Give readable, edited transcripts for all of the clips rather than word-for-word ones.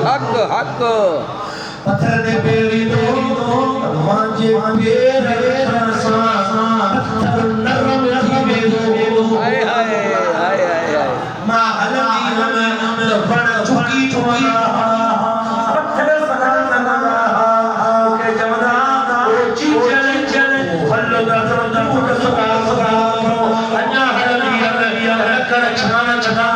हक हक पत्थर दे पेरी दो मांझे पेर सा पत्थर नरम थी दो हाय हाय हाय हाय हाय मां हलदी हम बण चुकी ठोकी पत्थर सदा सदा के जमना ओ चीचल चल हल्लो दा सदा सदा अन्या हलदी हम कर छाना छना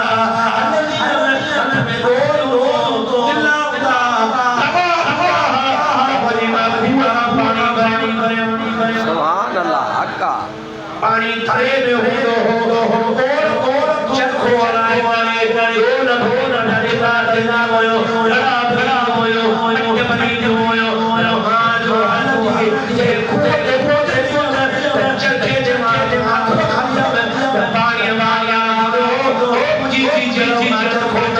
हलदी हम में दो दिला सुभान अल्लाह हक्का पानी थरे में हो और चखो वाले डोल ढोल डरिला डरिला मोयो बड़ा बड़ा मोयो के बनी मोयो हां जो हलदी ये खुदे पोते चखे जे माथे हाथ खाया में पानी वाला ओ जी जी जी मार खोज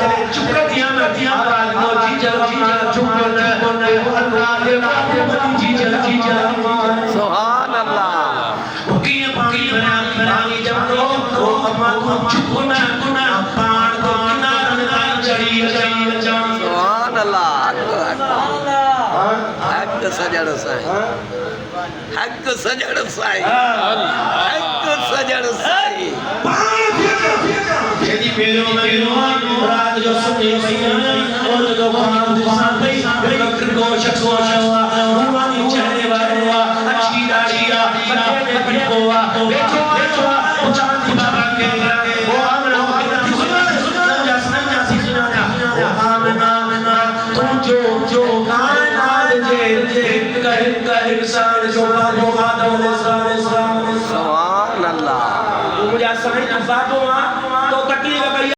तेरे चुकतियां नदियां बालो जी जल चुकन अल्लाह के नाम बनी जी जल सुभान अल्लाह पानी जब लो तो अम्मा को चुकना गुना पान को किनारा चढ़ी सुभान अल्लाह हक सजड़ साईं हक सजड़ साईं हक सजड़ साईं खेदी पेरो में रात जो सुनी